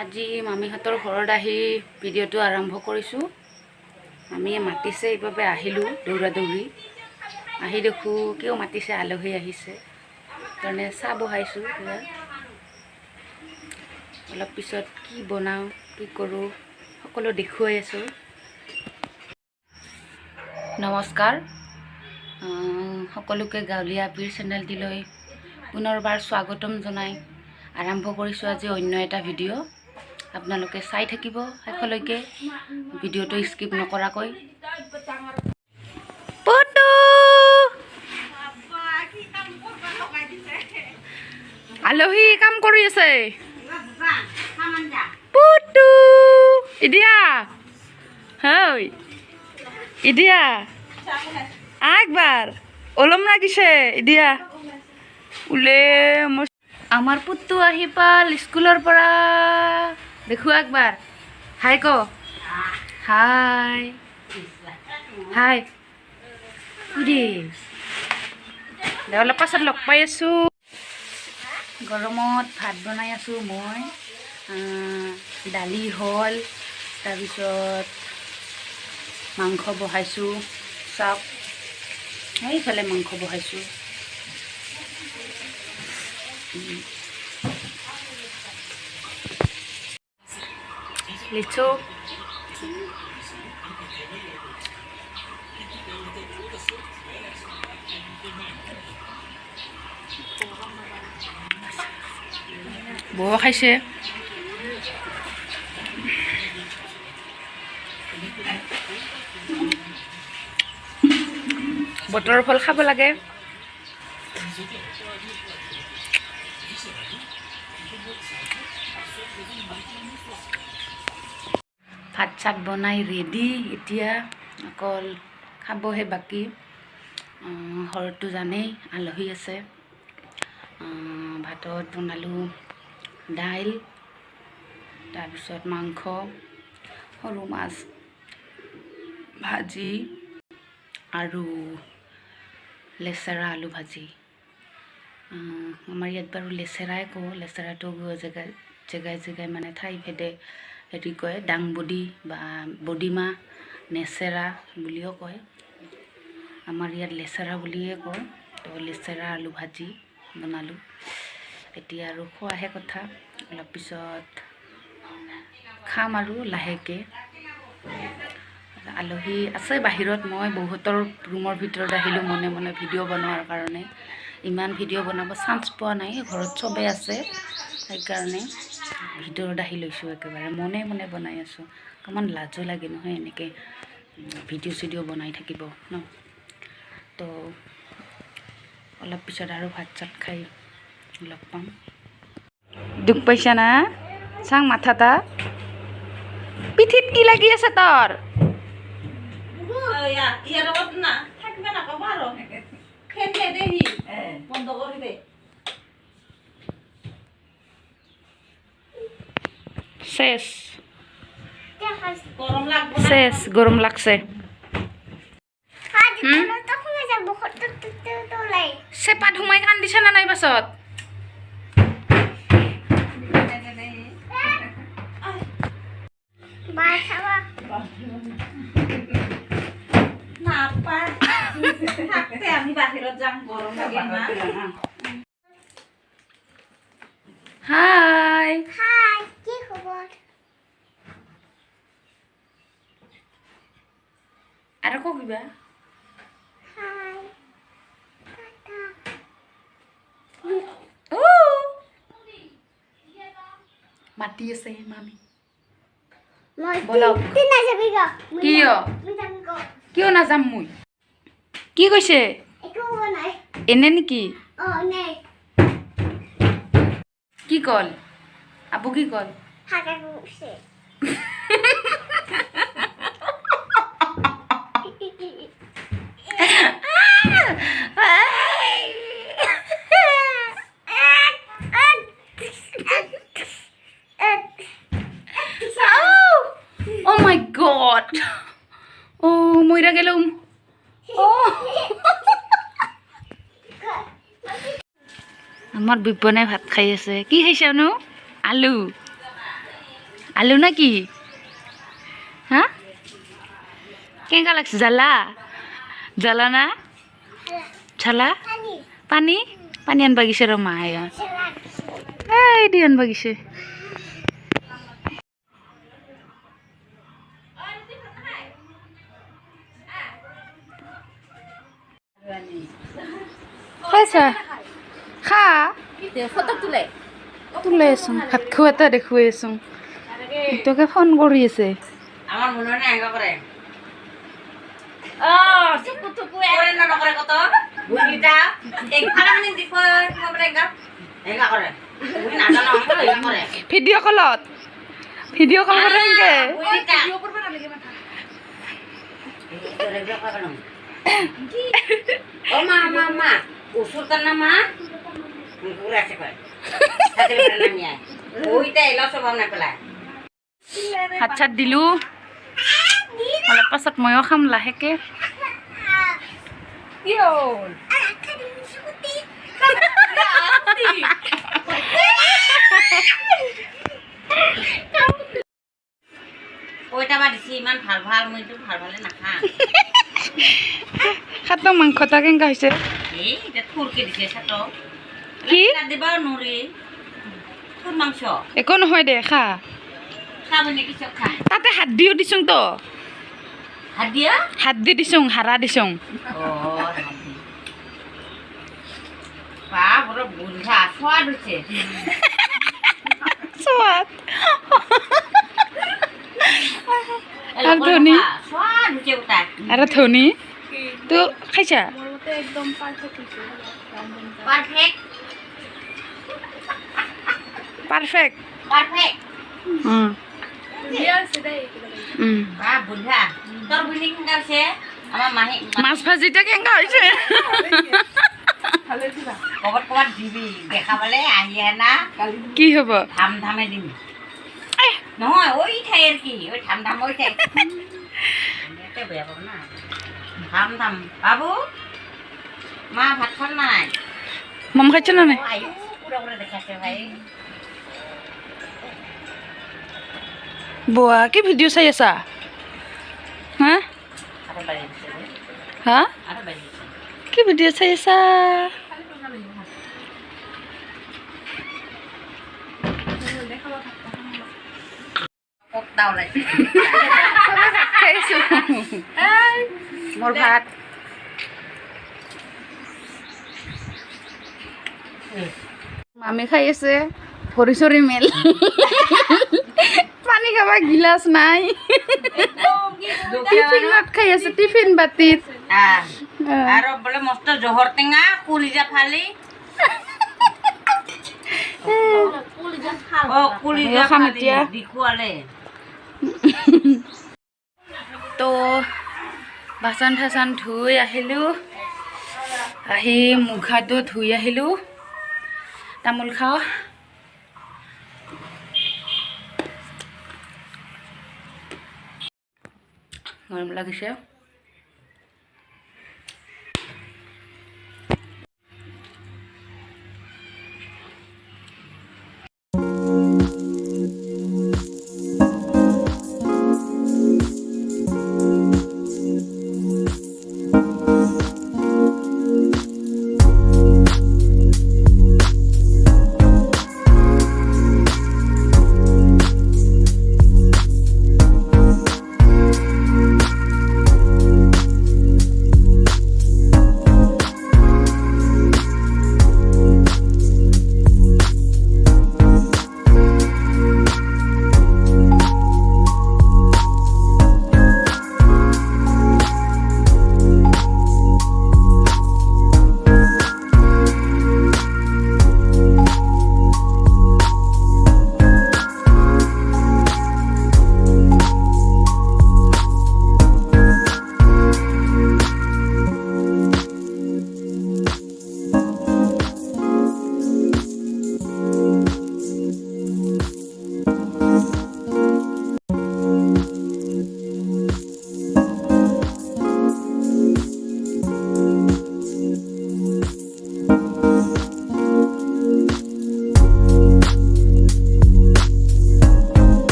আজি মামীহঁতৰ ঘৰত আহি ভিডিঅ'টো আৰম্ভ কৰিছোঁ। মামীয়ে মাতিছে, এইবাবে আহিলোঁ দৌৰা দৌৰি। আহি দেখোঁ কিয় মাতিছে, আলহী আহিছে কাৰণে চাহ বহাইছোঁ। অলপ পিছত কি বনাওঁ কি কৰোঁ সকলো দেখুৱাই আছোঁ। নমস্কাৰ, সকলোকে গাঁৱলীয়া আপিৰ চেনেলটিলৈ পুনৰবাৰ স্বাগতম জনাই আৰম্ভ কৰিছোঁ আজি অন্য এটা ভিডিঅ'। আপোনালোকে চাই থাকিব শেষলৈকে, ভিডিঅ'টো স্কিপ নকৰাকৈ। পুতু আলহী কাম কৰি আছে। পুতু ইদিয়া হয়, ইদিয়া একবাৰ ওলম লাগিছে। ইদিয়া ওলে মোৰ আমাৰ পুতু আহি পাল স্কুলৰ পৰা। দেখো একবাৰ হাই ক, হাই হাই অলপ পাছত লগ পাই আছোঁ। গৰমত ভাত বনাই আছোঁ মই। দালি হ'ল, তাৰপিছত মাংস বহাইছোঁ। চাওক এইফালে মাংস বহাইছোঁ। লিচু বৌ খাইছে। বতৰৰ ফল খাব লাগে। ভাত চাত বনাই ৰেডি, এতিয়া অকল খাবহে বাকী। ঘৰততো জানেই আলহী আছে। ভাতত বনালোঁ দাইল, তাৰপিছত মাংস, সৰু মাছ ভাজি আৰু লেচেৰা আলু ভাজি। আমাৰ ইয়াত বাৰু লেচেৰাই কওঁ। লেচেৰাটো জেগাই জেগাই মানে ঠাই ভেদে হেৰি কয়, দাংবডি বা বডিমাহ, নেচেৰা বুলিও কয়। আমাৰ ইয়াত লেচেৰা বুলিয়ে কয়। তো লেচেৰা আলু ভাজি বনালোঁ। এতিয়া আৰু খোৱাহে কথা, অলপ পিছত খাম আৰু লাহেকৈ। আলহী আছে বাহিৰত। মই বহুতৰ ৰুমৰ ভিতৰত আহিলোঁ মনে মনে ভিডিঅ' বনোৱাৰ কাৰণে। ইমান ভিডিঅ' বনাব চান্স পোৱা নাই, ঘৰত চবেই আছে সেইকাৰণে ভিতৰত আহি লৈছোঁ। একেবাৰে মনে মনে বনাই আছোঁ। অকণমান লাজো লাগে নহয় এনেকৈ ভিডিঅ' চিডিঅ' বনাই থাকিব ন। তো অলপ পিছত আৰু ভাত চাত খাই লগ পাম। দুখ পাইছা না? চাং মাথাটা পিঠিত কি লাগি আছে তোৰ? শেষ শেষ গৰম লাগছে। চেপাত সোমাই কান্দিছে না নাই পাছত? আমি বাহিৰত যাম, গৰম লাগে না। হাই হাই, কি খবৰ? আৰু কো কিবা? হাই টাটা। মাতি আছে মামি। কিয় নাযাম মই? কি কৈছে? এনে নেকি? কি কল? আবু কি কল? Oh my god. Oh, মইরা গেলাম। Oh. আমার বিপনে ভাত খাই আছে। কি খাইছানো? আলু। আলু না কি হা কেঙ্কা লাগছে জ্বালা জ্বালা না ঝালা পানী পানী আনবা গিছে ৰ মায়ে এই দি আনবা গিছে খাইছা খা তুলে আছোং ভাত খোৱাটা দেখুৱাই আছোং তোকে ফোন কৰি আছে আমার মনে হয় না এঙ্গা করে চুপু চুপু করে না করে কত বুঝিটা এক ফালা মানে দিব কি করে এঙ্গা করে বুঝি না জানো এঙ্গা করে ভিডিঅ' কলত ভিডিঅ' কল কৰে এনকে বুঝিটা ভিডিঅ করব না লাগে মাথা করে ভিডিঅ করব ও মা মা মা উসুরটা না মা পুরো আছে কয় সাথে বেলা নামিয়া ওইটা এলা সব না পেলা হাত চাত দিলোঁ অলপ পাছত ময়ো খাম লাহেকে ওইটা বা দিছি ইমান ভাল ভাল মইতো ভাল ভালে নাখা খাতৰ মাংসটা কেনেকুৱা হৈছে এই এটা থুৰকে দিছে সাতো কি দিবা নৰি থুৰ মাংস একো নহয় দে খা খাবনে কি চব খা তাতে হাত দিও দিছোং তো হাত দিয়া হাত দি দিছোং হাৰা দিছোং বা বড় বুঝা সোয়াদ হচ্ছে সোৱাদ আৰু ধনী সোয়াদ হচ্ছে ওটা আৰু ধনী তো খাইছা পাৰফেক্ট পাৰফেক্ট পাৰফেক্ট বা বুঝা তোৰ বুঝলি কেঙ্গা হচ্ছে আমাৰ মাহি মাছ ভাজিটা কেনেকুৱা হৈছে কবাত কবাত দিবি দেখাবলে আহি না কি হ'ব ধাম ধামে দিম নহয় ওই ঠাই আর কি ওই ধাম ধাম ওই ঠাই এটা বেয়া পাবো না ধাম ধাম বাবু মা ভাত খান নাই মম খাইছে না নাই আয়ু পুরা পুরা দেখাছে ভাই বুৱা কি ভিডিঅ' চাই আছা হা আৰে বাড়ি দিছে হা আৰে বাড়ি দিছে কি ভিডিঅ' চাই আছা কোকটা ওলাইছে খাইছো মোৰ ভাত মামী খাই আছে ভৰি চৰি মেল পানী খাবা গিলাচ নাই টিফিনত খাই আছে টিফিন বাতিত আর বলে মস্ত জহর টেঙা কুলিজা ফালি ও কুলিজা খাম ফালি এতিয়া। দিখুৱালে তো বাচন ঠাচন ধুই আহিলোঁ আহি মুখ হাতো ধুই আহিলোঁ তামোল খাওঁ গৰম লাগিছে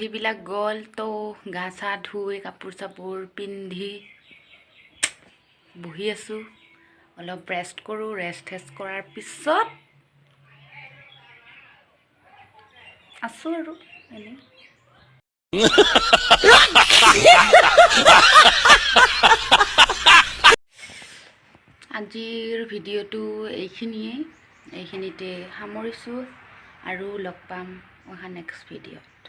সেইবিলাক গ'ল তো গা চা ধুই কাপোৰ চাপোৰ পিন্ধি বহি আছোঁ অলপ ৰেষ্ট কৰোঁ ৰেষ্ট কৰাৰ পিছত আছোঁ আৰু এনেই আজিৰ ভিডিঅ'টো এইখিনিতে সামৰিছোঁ আৰু লগ পাম অহা নেক্সট ভিডিঅ'ত